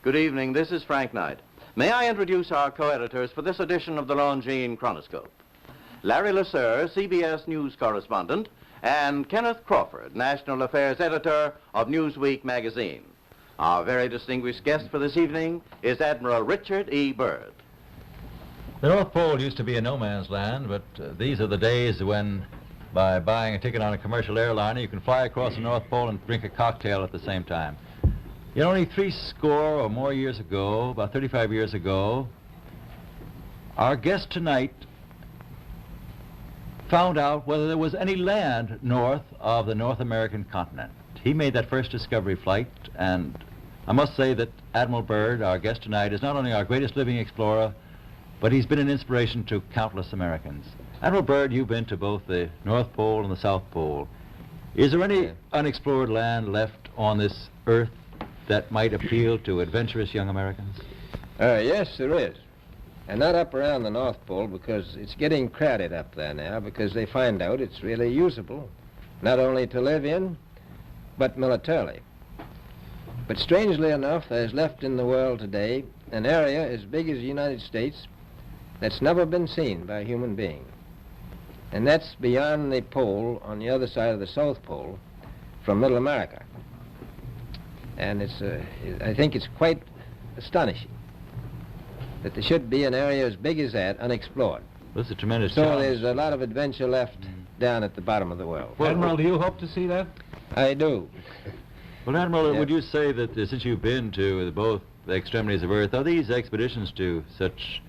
Good evening. This is Frank Knight. May I introduce our co-editors for this edition of the Longines Chronoscope? Larry Lasser, CBS News correspondent, and Kenneth Crawford, National Affairs Editor of Newsweek magazine. Our very distinguished guest for this evening is Admiral Richard E. Byrd. The North Pole used to be a no-man's land, but these are the days when, by buying a ticket on a commercial airliner, you can fly across the North Pole and drink a cocktail at the same time. You know, only 70 or more years ago, about 35 years ago, our guest tonight found out whether there was any land north of the North American continent. He made that first discovery flight, and I must say that Admiral Byrd, our guest tonight, is not only our greatest living explorer, but he's been an inspiration to countless Americans. Admiral Byrd, you've been to both the North Pole and the South Pole. Is there any unexplored land left on this earth that might appeal to adventurous young Americans? Yes, there is. And not up around the North Pole, because it's getting crowded up there now, because they find out it's really usable, not only to live in, but militarily. But strangely enough, there's left in the world today an area as big as the United States that's never been seen by a human being. And that's beyond the pole, on the other side of the South Pole, from Middle America. And I think it's quite astonishing that there should be an area as big as that unexplored. That's a tremendous So challenge. there's a lot of adventure left down at the bottom of the world. Well, Admiral, do you hope to see that? I do. Well, Admiral, Yeah. would you say that since you've been to both the extremities of Earth, are these expeditions to such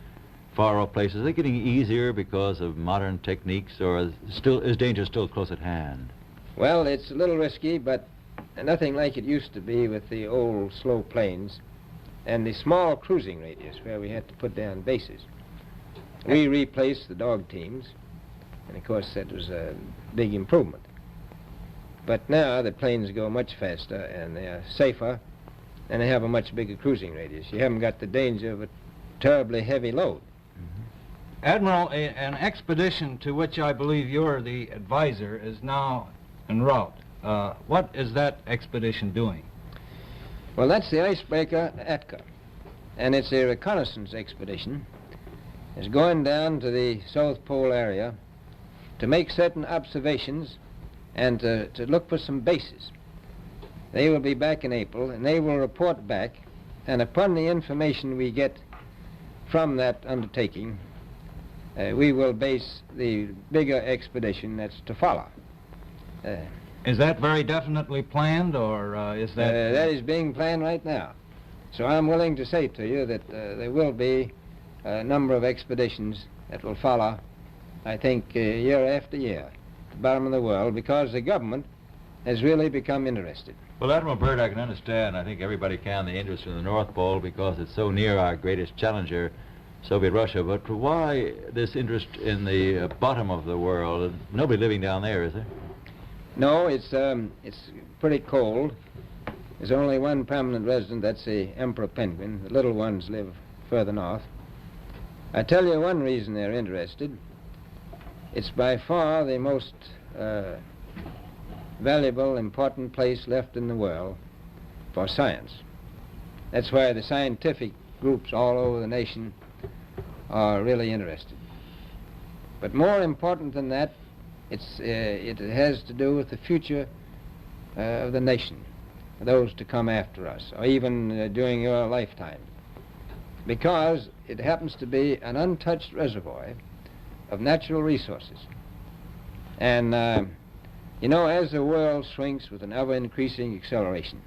far-off places, are they getting easier because of modern techniques, or is danger still close at hand? Well, it's a little risky, but nothing like it used to be with the old slow planes and the small cruising radius where we had to put down bases. We replaced the dog teams, and of course that was a big improvement. But now the planes go much faster and they are safer, and they have a much bigger cruising radius. You haven't got the danger of a terribly heavy load. Admiral, an expedition to which I believe you're the advisor is now en route. What is that expedition doing? Well, that's the icebreaker Atka, and it's a reconnaissance expedition. It's going down to the South Pole area to make certain observations and to look for some bases. They will be back in April, and they will report back, and upon the information we get from that undertaking, we will base the bigger expedition that's to follow. Is that very definitely planned, or is that... That is being planned right now. So I'm willing to say to you that there will be a number of expeditions that will follow, I think, year after year, at the bottom of the world, because the government has really become interested. Well, Admiral Byrd, I can understand, I think everybody can, the interest in the North Pole because it's so near our greatest challenger, Soviet Russia, but why this interest in the bottom of the world? Nobody living down there, is there? No, it's pretty cold. There's only one permanent resident, that's the emperor penguin. The little ones live further north. I tell you one reason they're interested. It's by far the most valuable, important place left in the world for science. That's why the scientific groups all over the nation are really interested. But more important than that, it has to do with the future of the nation, those to come after us, or even during your lifetime, because it happens to be an untouched reservoir of natural resources. And, you know, as the world shrinks with an ever-increasing acceleration,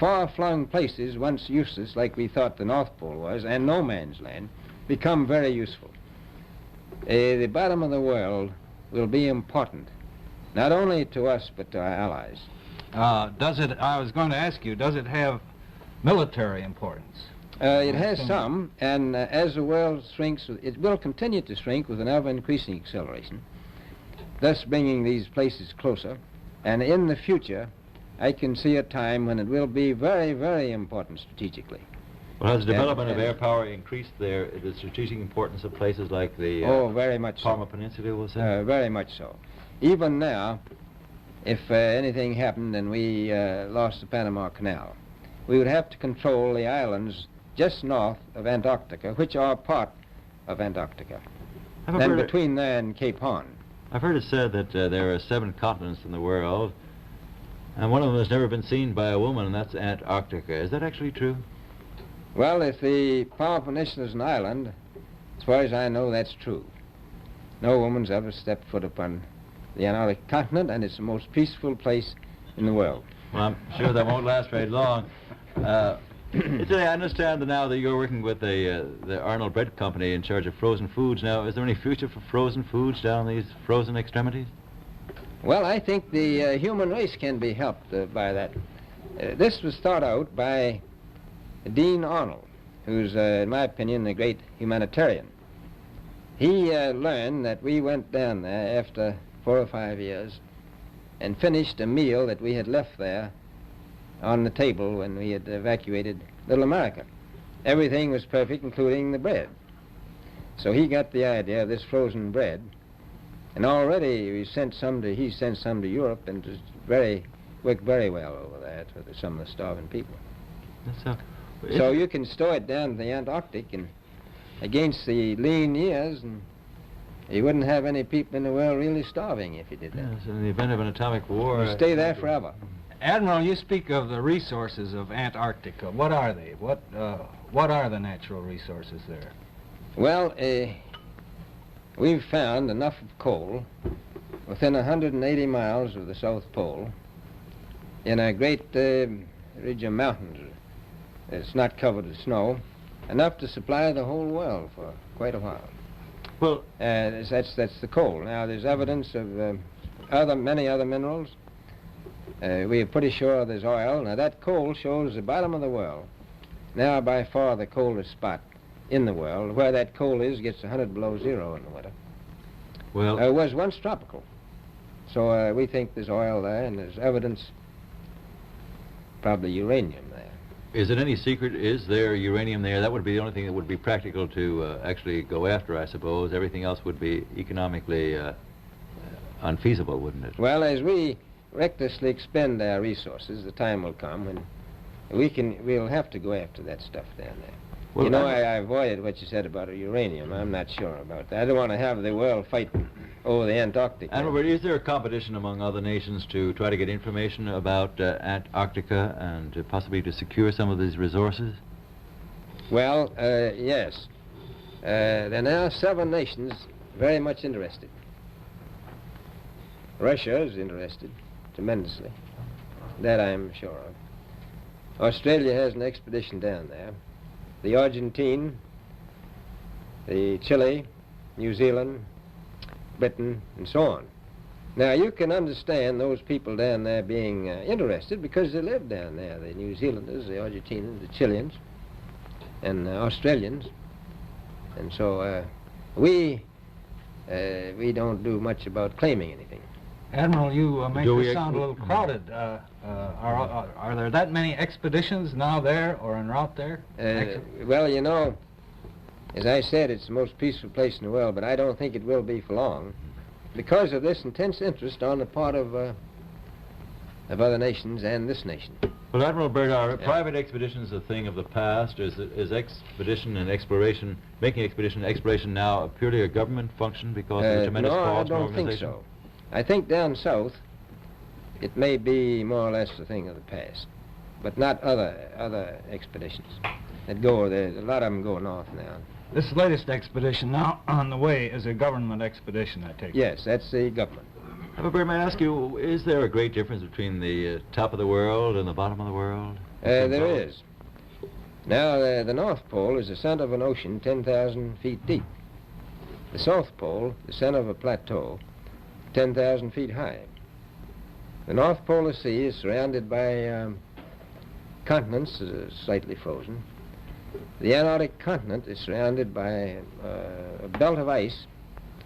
far-flung places, once useless, like we thought the North Pole was, and no man's land, become very useful. The bottom of the world will be important, not only to us, but to our allies. I was going to ask you, does it have military importance? It has some, and as the world shrinks, it will continue to shrink with an ever-increasing acceleration, thus bringing these places closer. And in the future, I can see a time when it will be very, very important strategically. Well, has the development of air power increased the strategic importance of places like the very much Palmer Peninsula, was it? Very much so. Even now, if anything happened and we lost the Panama Canal, we would have to control the islands just north of Antarctica, which are part of Antarctica, then between there and Cape Horn. I've heard it said that there are 7 continents in the world, and one of them has never been seen by a woman, and that's Antarctica. Is that actually true? Well, if the powerful nation is an island, as far as I know, that's true. No woman's ever stepped foot upon the Antarctic continent, and it's the most peaceful place in the world. Well, I'm sure that won't last very long. I understand that now that you're working with the Arnold Bread Company in charge of frozen foods. Now, is there any future for frozen foods down these frozen extremities? Well, I think the human race can be helped by that. This was thought out by Dean Arnold, who's, in my opinion, a great humanitarian. He learned that we went down there after 4 or 5 years and finished a meal that we had left there on the table when we had evacuated Little America. Everything was perfect, including the bread. So he got the idea of this frozen bread, and already he sent some to Europe, and it worked very well over there for some of the starving people. So you can store it down to the Antarctic, and against the lean years, and you wouldn't have any people in the world really starving if you did that. Yes, in the event of an atomic war... You stay there forever. Admiral, you speak of the resources of Antarctica. What are they? What are the natural resources there? Well, we've found enough of coal within 180 miles of the South Pole in a great ridge of mountains. It's not covered with snow, enough to supply the whole world for quite a while. Well, that's the coal. Now, there's evidence of many other minerals. We are pretty sure there's oil. Now, that coal shows the bottom of the world. Now, by far the coldest spot in the world. Where that coal is gets 100 below zero in the winter. Well, it was once tropical. So we think there's oil there, and there's evidence, probably uranium there. Is it any secret? Is there uranium there? That would be the only thing that would be practical to actually go after, I suppose. Everything else would be economically unfeasible, wouldn't it? Well, as we recklessly expend our resources, the time will come when we'll have to go after that stuff down there. Well, you know, I avoided what you said about uranium. I'm not sure about that. I don't want to have the world fight over the Antarctic. And is there a competition among other nations to try to get information about Antarctica and possibly to secure some of these resources? Well, yes. There are now 7 nations very much interested. Russia is interested tremendously. That I'm sure of. Australia has an expedition down there. The Argentine, the Chile, New Zealand, Britain, and so on. Now, you can understand those people down there being interested because they live down there, the New Zealanders, the Argentinians, the Chileans, and Australians. And so we don't do much about claiming anything. Admiral, you make this sound a little crowded. Are there that many expeditions now there or en route there? Well, you know, as I said, it's the most peaceful place in the world, but I don't think it will be for long because of this intense interest on the part of other nations and this nation. Well, Admiral Byrd, are private expeditions a thing of the past? Is expedition and exploration, making expedition and exploration now purely a government function because of the tremendous cost and organization? No, I don't think so. I think down south it may be more or less a thing of the past, but not other expeditions that go there. A lot of them go north now. This latest expedition now on the way is a government expedition, I take it. Yes, that's the government. Byrd, may I ask you, is there a great difference between the top of the world and the bottom of the world? There is. Now, the North Pole is the center of an ocean 10,000 feet deep. The South Pole, the center of a plateau, 10,000 feet high. The North Polar Sea is surrounded by continents slightly frozen. The Antarctic continent is surrounded by a belt of ice,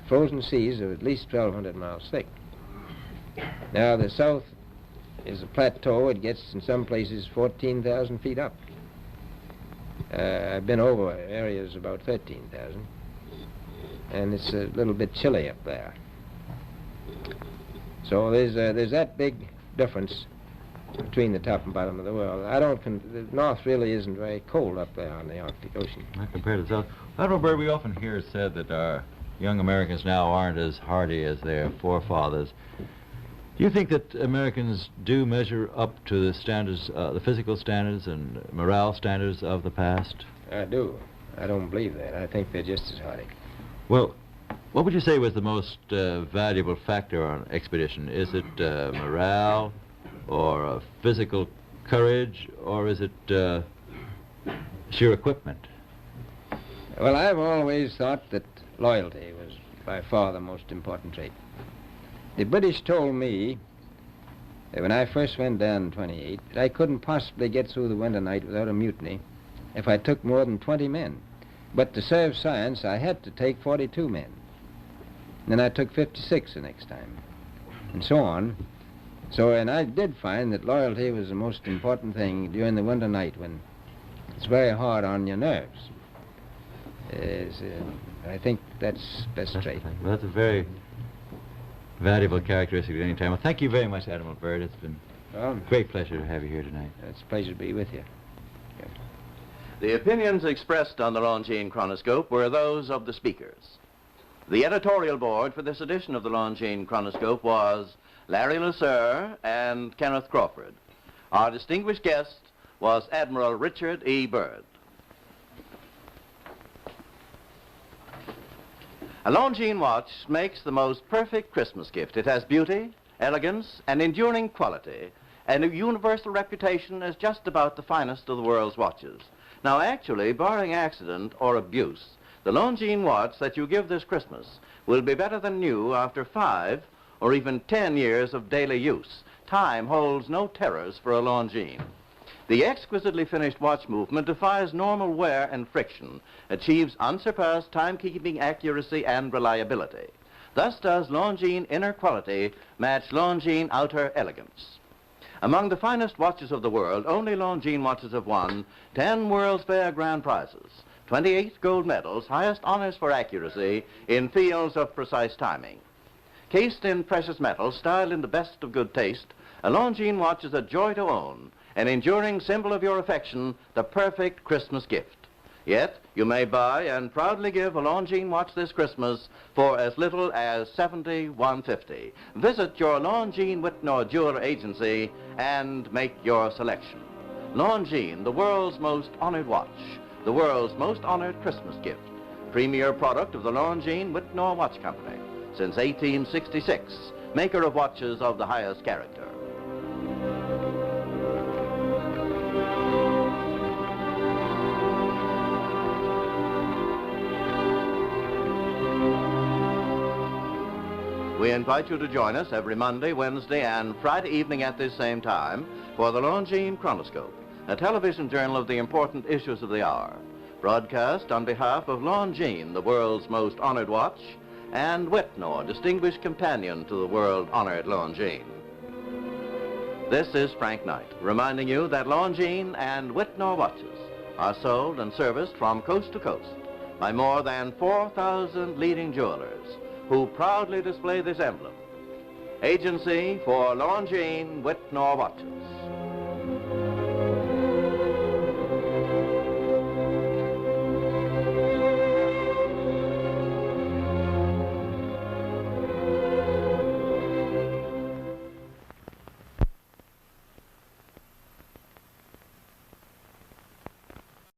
frozen seas of at least 1,200 miles thick. Now, the south is a plateau. It gets, in some places, 14,000 feet up. I've been over areas about 13,000, and it's a little bit chilly up there. So there's that big difference between the top and bottom of the world. The North really isn't very cold up there on the Arctic Ocean. Not compared to the South. Admiral Byrd, we often hear it said that our young Americans now aren't as hardy as their forefathers. Do you think that Americans do measure up to the standards, the physical standards and morale standards of the past? I do. I don't believe that. I think they're just as hardy. Well, what would you say was the most valuable factor on an expedition? Is it morale, or physical courage, or is it sheer equipment? Well, I've always thought that loyalty was by far the most important trait. The British told me that when I first went down in 28, that I couldn't possibly get through the winter night without a mutiny if I took more than 20 men. But to serve science, I had to take 42 men. And then I took 56 the next time, and so on. So, and I did find that loyalty was the most important thing during the winter night when it's very hard on your nerves. I think that's trait. Well, that's a very valuable characteristic at any time. Well, thank you very much, Admiral Byrd. It's been a great pleasure to have you here tonight. It's a pleasure to be with you. The opinions expressed on the Longines Chronoscope were those of the speakers. The editorial board for this edition of the Longines Chronoscope was Larry LeSueur and Kenneth Crawford. Our distinguished guest was Admiral Richard E. Byrd. A Longines watch makes the most perfect Christmas gift. It has beauty, elegance, and enduring quality, and a universal reputation as just about the finest of the world's watches. Now, actually, barring accident or abuse, the Longines watch that you give this Christmas will be better than new after 5 or even 10 years of daily use. Time holds no terrors for a Longines. The exquisitely finished watch movement defies normal wear and friction, achieves unsurpassed timekeeping accuracy and reliability. Thus does Longines inner quality match Longines outer elegance. Among the finest watches of the world, only Longines watches have won 10 World's Fair grand prizes, 28 gold medals, highest honors for accuracy in fields of precise timing. Cased in precious metal, styled in the best of good taste, a Longines watch is a joy to own, an enduring symbol of your affection, the perfect Christmas gift. Yet, you may buy and proudly give a Longines watch this Christmas for as little as $71.50. Visit your Longines Whitnor Jeweler Agency and make your selection. Longines, the world's most honored watch, the world's most honored Christmas gift. Premier product of the Longines Whitnor Watch Company. Since 1866, maker of watches of the highest character. We invite you to join us every Monday, Wednesday, and Friday evening at this same time for the Longines Chronoscope, a television journal of the important issues of the hour, broadcast on behalf of Longines, the world's most honored watch, and Whitnor, distinguished companion to the world-honored Longines. This is Frank Knight, reminding you that Longines and Whitnor watches are sold and serviced from coast to coast by more than 4,000 leading jewelers who proudly display this emblem. Agency for Longines Whitnor watches.